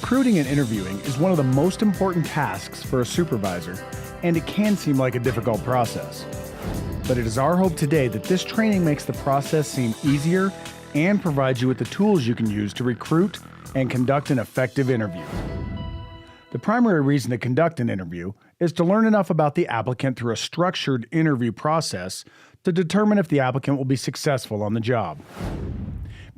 Recruiting and interviewing is one of the most important tasks for a supervisor, and it can seem like a difficult process. But it is our hope today that this training makes the process seem easier and provides you with the tools you can use to recruit and conduct an effective interview. The primary reason to conduct an interview is to learn enough about the applicant through a structured interview process to determine if the applicant will be successful on the job.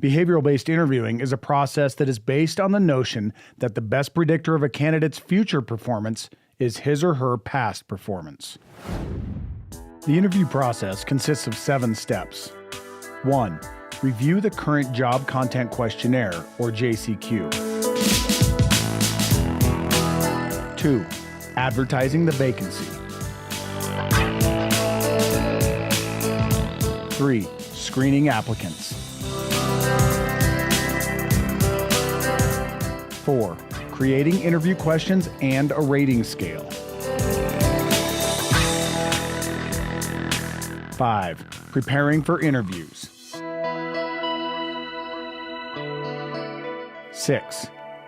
Behavioral-based interviewing is a process that is based on the notion that the best predictor of a candidate's future performance is his or her past performance. The interview process consists of 7 steps. 1. Review the current job content questionnaire, or JCQ. 2. Advertising the vacancy. 3. Screening applicants. 4. Creating interview questions and a rating scale. 5. Preparing for interviews. 6.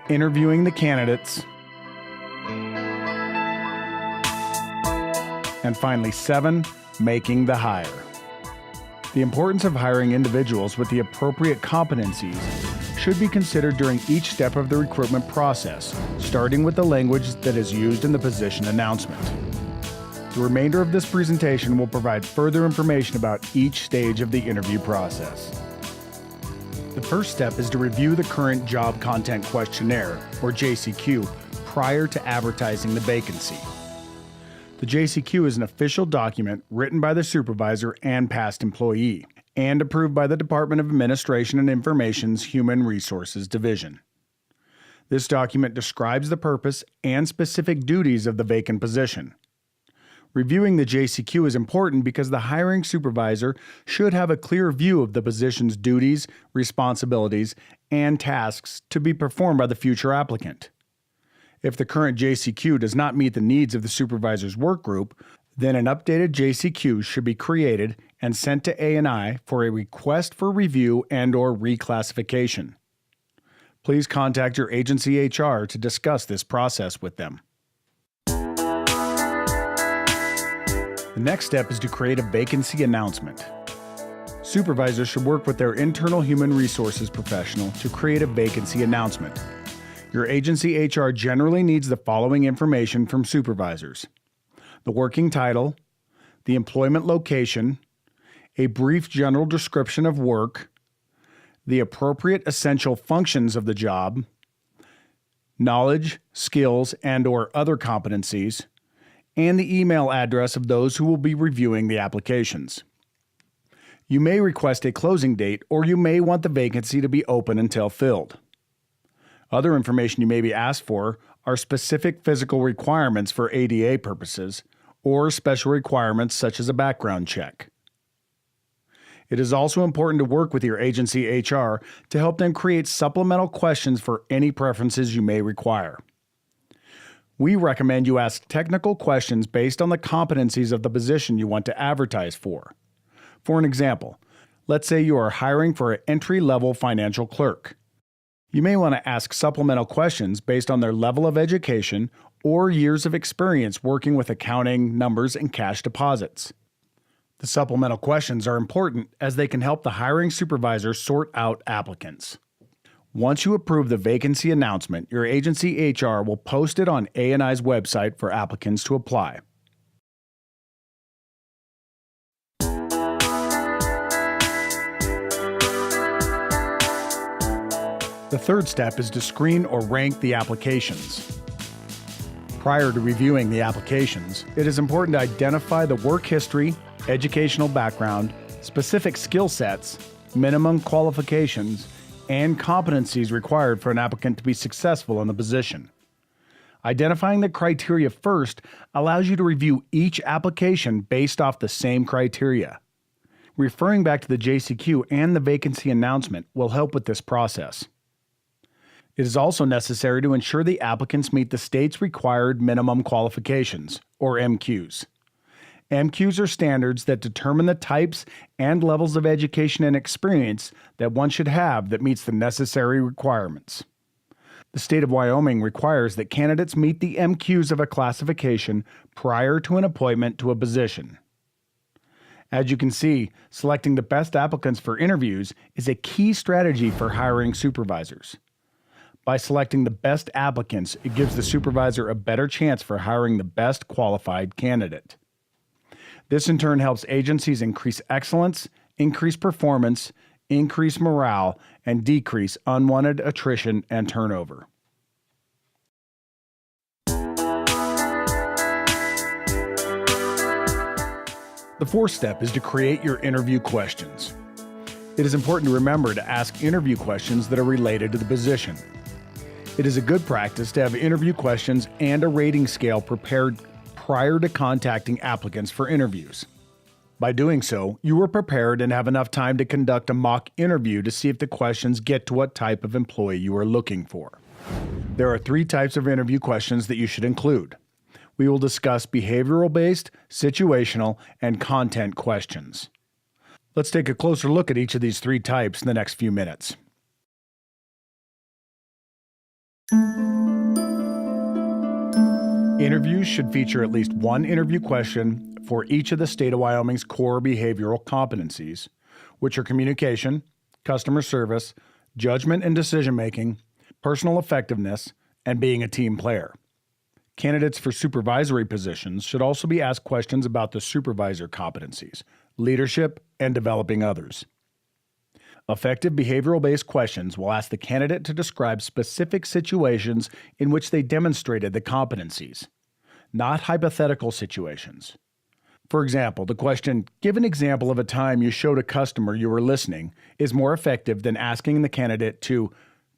Interviewing the candidates. And finally, 7. Making the hire. The importance of hiring individuals with the appropriate competencies should be considered during each step of the recruitment process, starting with the language that is used in the position announcement. The remainder of this presentation will provide further information about each stage of the interview process. The first step is to review the current job content questionnaire, or JCQ, prior to advertising the vacancy. The JCQ is an official document written by the supervisor and past employee, and approved by the Department of Administration and Information's Human Resources Division. This document describes the purpose and specific duties of the vacant position. Reviewing the JCQ is important because the hiring supervisor should have a clear view of the position's duties, responsibilities, and tasks to be performed by the future applicant. If the current JCQ does not meet the needs of the supervisor's work group, then an updated JCQ should be created and sent to A&I for a request for review and/or reclassification. Please contact your agency HR to discuss this process with them. The next step is to create a vacancy announcement. Supervisors should work with their internal human resources professional to create a vacancy announcement. Your agency HR generally needs the following information from supervisors: the working title, the employment location, a brief general description of work, the appropriate essential functions of the job, knowledge, skills, and/or other competencies, and the email address of those who will be reviewing the applications. You may request a closing date, or you may want the vacancy to be open until filled. Other information you may be asked for are specific physical requirements for ADA purposes, or special requirements such as a background check. It is also important to work with your agency HR to help them create supplemental questions for any preferences you may require. We recommend you ask technical questions based on the competencies of the position you want to advertise for. For an example, let's say you are hiring for an entry-level financial clerk. You may want to ask supplemental questions based on their level of education or years of experience working with accounting, numbers, and cash deposits. The supplemental questions are important as they can help the hiring supervisor sort out applicants. Once you approve the vacancy announcement, your agency HR will post it on A&I's website for applicants to apply. The third step is to screen or rank the applications. Prior to reviewing the applications, it is important to identify the work history, educational background, specific skill sets, minimum qualifications, and competencies required for an applicant to be successful in the position. Identifying the criteria first allows you to review each application based off the same criteria. Referring back to the JCQ and the vacancy announcement will help with this process. It is also necessary to ensure the applicants meet the state's required minimum qualifications, or MQs. MQs are standards that determine the types and levels of education and experience that one should have that meets the necessary requirements. The state of Wyoming requires that candidates meet the MQs of a classification prior to an appointment to a position. As you can see, selecting the best applicants for interviews is a key strategy for hiring supervisors. By selecting the best applicants, it gives the supervisor a better chance for hiring the best qualified candidate. This in turn helps agencies increase excellence, increase performance, increase morale, and decrease unwanted attrition and turnover. The fourth step is to create your interview questions. It is important to remember to ask interview questions that are related to the position. It is a good practice to have interview questions and a rating scale prepared prior to contacting applicants for interviews. By doing so, you are prepared and have enough time to conduct a mock interview to see if the questions get to what type of employee you are looking for. There are 3 types of interview questions that you should include. We will discuss behavioral-based, situational, and content questions. Let's take a closer look at each of these 3 types in the next few minutes. Interviews should feature at least one interview question for each of the state of Wyoming's core behavioral competencies, which are communication, customer service, judgment and decision-making, personal effectiveness, and being a team player. Candidates for supervisory positions should also be asked questions about the supervisor competencies, leadership, and developing others. Effective behavioral-based questions will ask the candidate to describe specific situations in which they demonstrated the competencies, not hypothetical situations. For example, the question, "Give an example of a time you showed a customer you were listening," is more effective than asking the candidate to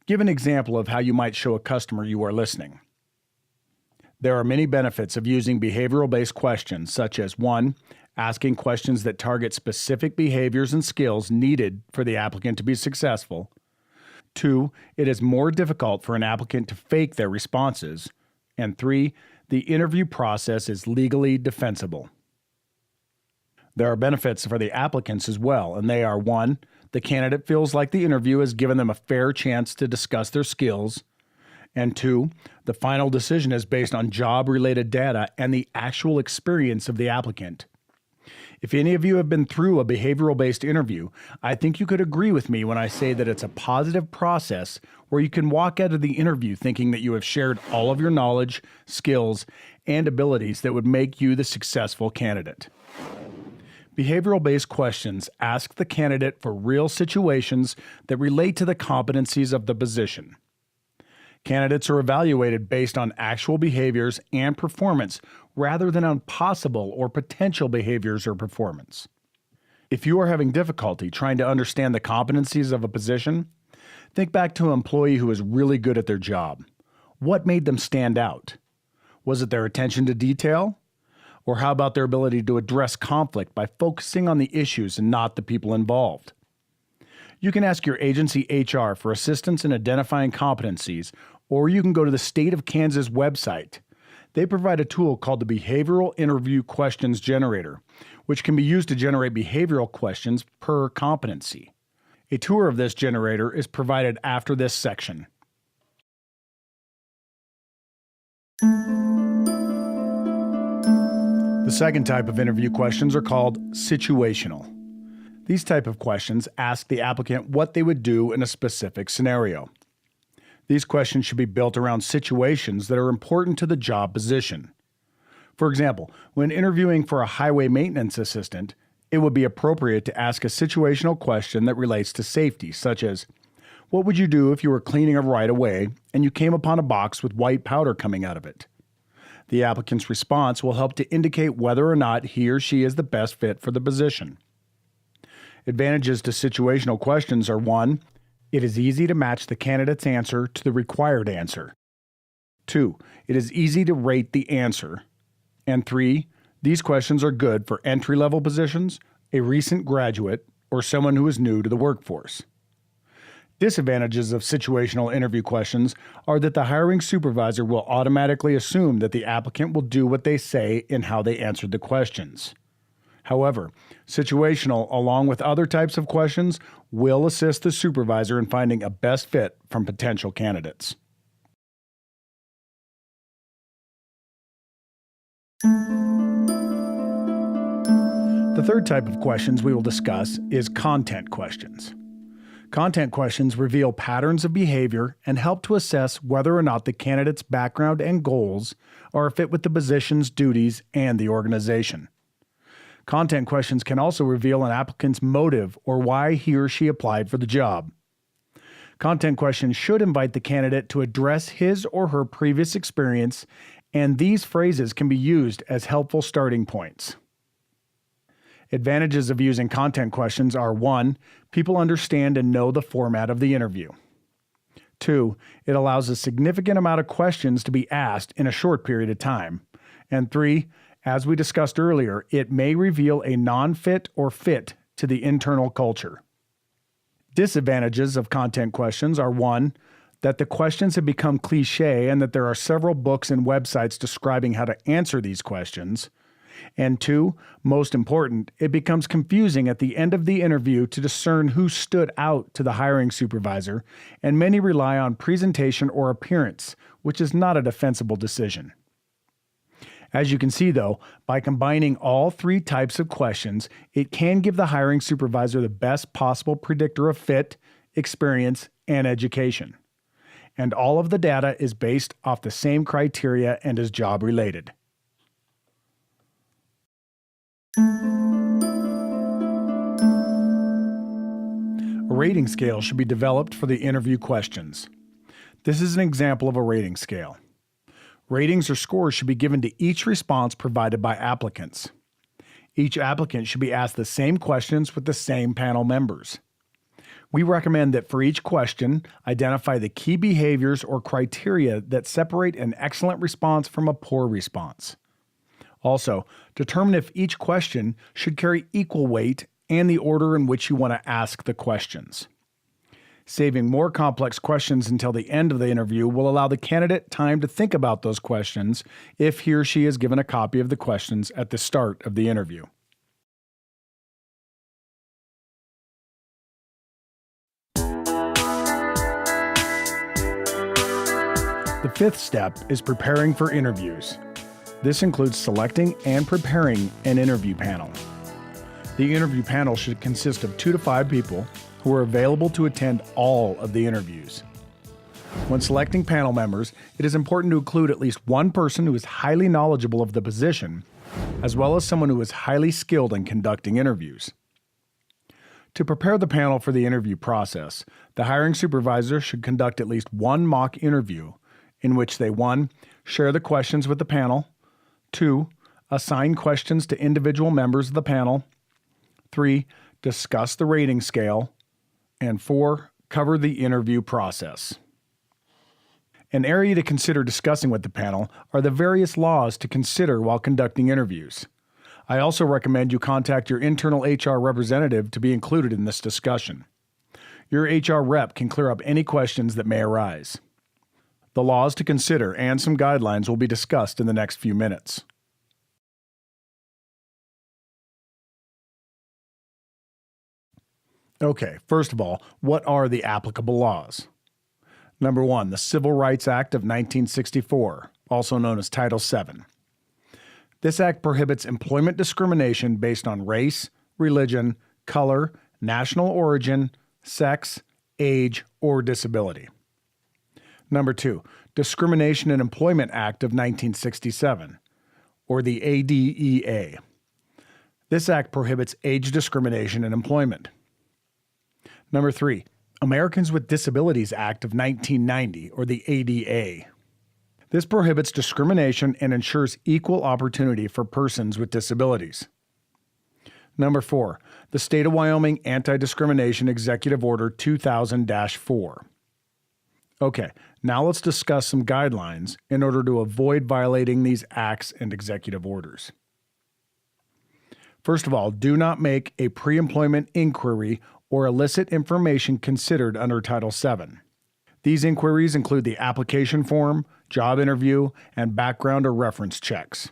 give an example of how you might show a customer you are listening. There are many benefits of using behavioral-based questions, such as 1. Asking questions that target specific behaviors and skills needed for the applicant to be successful. 2. It is more difficult for an applicant to fake their responses. And 3. The interview process is legally defensible. There are benefits for the applicants as well, and they are 1. The candidate feels like the interview has given them a fair chance to discuss their skills. And 2, the final decision is based on job-related data and the actual experience of the applicant. If any of you have been through a behavioral-based interview, I think you could agree with me when I say that it's a positive process where you can walk out of the interview thinking that you have shared all of your knowledge, skills, and abilities that would make you the successful candidate. Behavioral-based questions ask the candidate for real situations that relate to the competencies of the position. Candidates are evaluated based on actual behaviors and performance rather than on possible or potential behaviors or performance. If you are having difficulty trying to understand the competencies of a position, think back to an employee who is really good at their job. What made them stand out? Was it their attention to detail? Or how about their ability to address conflict by focusing on the issues and not the people involved? You can ask your agency HR for assistance in identifying competencies, or you can go to the State of Kansas website. They provide a tool called the Behavioral Interview Questions Generator, which can be used to generate behavioral questions per competency. A tour of this generator is provided after this section. The second type of interview questions are called situational. These type of questions ask the applicant what they would do in a specific scenario. These questions should be built around situations that are important to the job position. For example, when interviewing for a highway maintenance assistant, it would be appropriate to ask a situational question that relates to safety, such as, what would you do if you were cleaning a right-of-way and you came upon a box with white powder coming out of it? The applicant's response will help to indicate whether or not he or she is the best fit for the position. Advantages to situational questions are 1. It is easy to match the candidate's answer to the required answer. 2. It is easy to rate the answer. And 3. These questions are good for entry-level positions, a recent graduate, or someone who is new to the workforce. Disadvantages of situational interview questions are that the hiring supervisor will automatically assume that the applicant will do what they say in how they answered the questions. However, situational, along with other types of questions, will assist the supervisor in finding a best fit from potential candidates. third type of questions we will discuss is content questions. Content questions reveal patterns of behavior and help to assess whether or not the candidate's background and goals are a fit with the position's duties and the organization. Content questions can also reveal an applicant's motive or why he or she applied for the job. Content questions should invite the candidate to address his or her previous experience, and these phrases can be used as helpful starting points. Advantages of using content questions are 1. People understand and know the format of the interview. 2. It allows a significant amount of questions to be asked in a short period of time. And 3. As we discussed earlier, it may reveal a non-fit or fit to the internal culture. Disadvantages of content questions are 1. That the questions have become cliché and that there are several books and websites describing how to answer these questions. And 2, most important, it becomes confusing at the end of the interview to discern who stood out to the hiring supervisor, and many rely on presentation or appearance, which is not a defensible decision. As you can see, though, by combining all 3 types of questions, it can give the hiring supervisor the best possible predictor of fit, experience, and education. And all of the data is based off the same criteria and is job-related. A rating scale should be developed for the interview questions. This is an example of a rating scale. Ratings or scores should be given to each response provided by applicants. Each applicant should be asked the same questions with the same panel members. We recommend that for each question, identify the key behaviors or criteria that separate an excellent response from a poor response. Also, determine if each question should carry equal weight and the order in which you want to ask the questions. Saving more complex questions until the end of the interview will allow the candidate time to think about those questions if he or she is given a copy of the questions at the start of the interview. The 5th step is preparing for interviews. This includes selecting and preparing an interview panel. The interview panel should consist of 2 to 5 people who are available to attend all of the interviews. When selecting panel members, it is important to include at least one person who is highly knowledgeable of the position, as well as someone who is highly skilled in conducting interviews. To prepare the panel for the interview process, the hiring supervisor should conduct at least one mock interview in which they 1. Share the questions with the panel, 2. Assign questions to individual members of the panel, 3. Discuss the rating scale, and 4. Cover the interview process. An area to consider discussing with the panel are the various laws to consider while conducting interviews. I also recommend you contact your internal HR representative to be included in this discussion. Your HR rep can clear up any questions that may arise. The laws to consider and some guidelines will be discussed in the next few minutes. Okay, first of all, what are the applicable laws? Number 1, the Civil Rights Act of 1964, also known as Title VII. This act prohibits employment discrimination based on race, religion, color, national origin, sex, age, or disability. Number 2, Discrimination in Employment Act of 1967, or the ADEA. This act prohibits age discrimination in employment. Number 3, Americans with Disabilities Act of 1990, or the ADA. This prohibits discrimination and ensures equal opportunity for persons with disabilities. Number 4, the State of Wyoming Anti-Discrimination Executive Order 2000-4. Okay, now let's discuss some guidelines in order to avoid violating these acts and executive orders. First of all, do not make a pre-employment inquiry or elicit information considered under Title VII. These inquiries include the application form, job interview, and background or reference checks.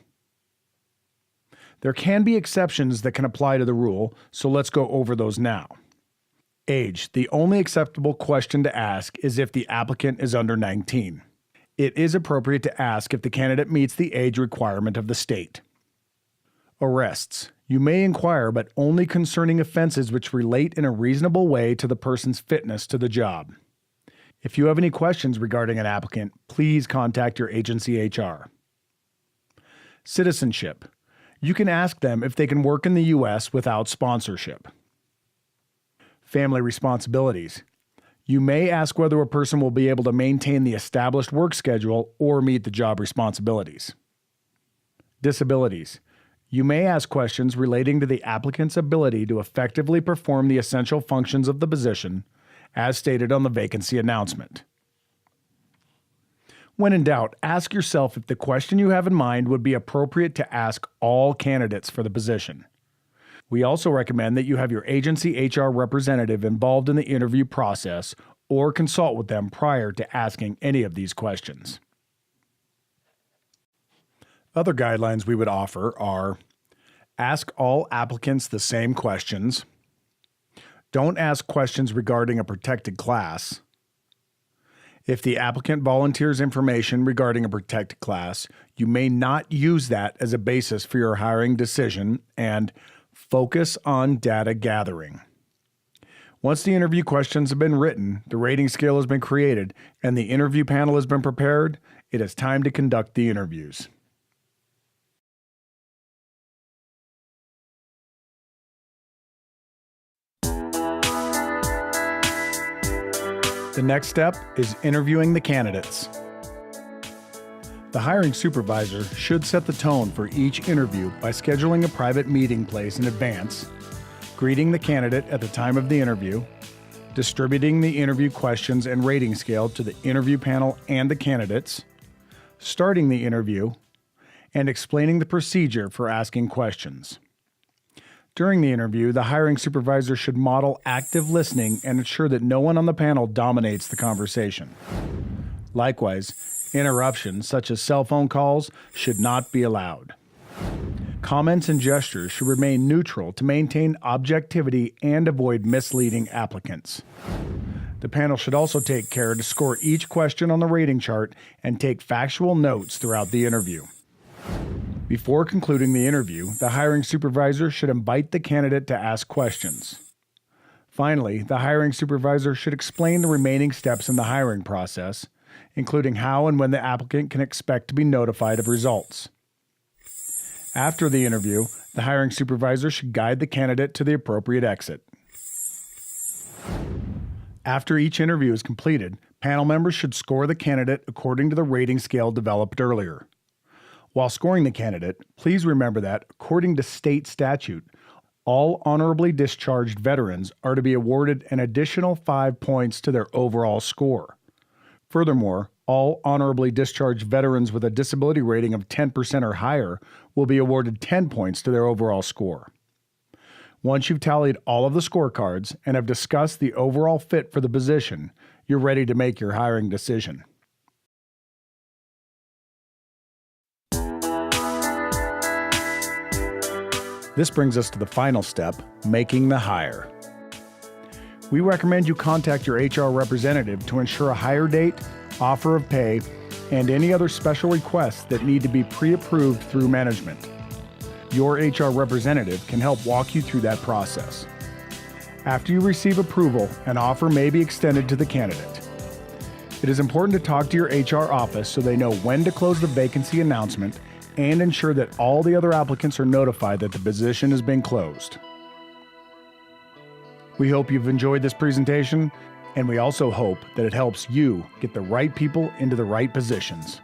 There can be exceptions that can apply to the rule, so let's go over those now. Age. The only acceptable question to ask is if the applicant is under 19. It is appropriate to ask if the candidate meets the age requirement of the state. Arrests. You may inquire, but only concerning offenses which relate in a reasonable way to the person's fitness to the job. If you have any questions regarding an applicant, please contact your agency HR. Citizenship. You can ask them if they can work in the U.S. without sponsorship. Family responsibilities. You may ask whether a person will be able to maintain the established work schedule or meet the job responsibilities. Disabilities. You may ask questions relating to the applicant's ability to effectively perform the essential functions of the position, as stated on the vacancy announcement. When in doubt, ask yourself if the question you have in mind would be appropriate to ask all candidates for the position. We also recommend that you have your agency HR representative involved in the interview process or consult with them prior to asking any of these questions. Other guidelines we would offer are: ask all applicants the same questions. Don't ask questions regarding a protected class. If the applicant volunteers information regarding a protected class, you may not use that as a basis for your hiring decision, and focus on data gathering. Once the interview questions have been written, the rating scale has been created, and the interview panel has been prepared, it is time to conduct the interviews. The next step is interviewing the candidates. The hiring supervisor should set the tone for each interview by scheduling a private meeting place in advance, greeting the candidate at the time of the interview, distributing the interview questions and rating scale to the interview panel and the candidates, starting the interview, and explaining the procedure for asking questions. During the interview, the hiring supervisor should model active listening and ensure that no one on the panel dominates the conversation. Likewise, interruptions such as cell phone calls should not be allowed. Comments and gestures should remain neutral to maintain objectivity and avoid misleading applicants. The panel should also take care to score each question on the rating chart and take factual notes throughout the interview. Before concluding the interview, the hiring supervisor should invite the candidate to ask questions. Finally, the hiring supervisor should explain the remaining steps in the hiring process, including how and when the applicant can expect to be notified of results. After the interview, the hiring supervisor should guide the candidate to the appropriate exit. After each interview is completed, panel members should score the candidate according to the rating scale developed earlier. While scoring the candidate, please remember that, according to state statute, all honorably discharged veterans are to be awarded an additional 5 points to their overall score. Furthermore, all honorably discharged veterans with a disability rating of 10% or higher will be awarded 10 points to their overall score. Once you've tallied all of the scorecards and have discussed the overall fit for the position, you're ready to make your hiring decision. This brings us to the final step, making the hire. We recommend you contact your HR representative to ensure a hire date, offer of pay, and any other special requests that need to be pre-approved through management. Your HR representative can help walk you through that process. After you receive approval, an offer may be extended to the candidate. It is important to talk to your HR office so they know when to close the vacancy announcement and ensure that all the other applicants are notified that the position has been closed. We hope you've enjoyed this presentation, and we also hope that it helps you get the right people into the right positions.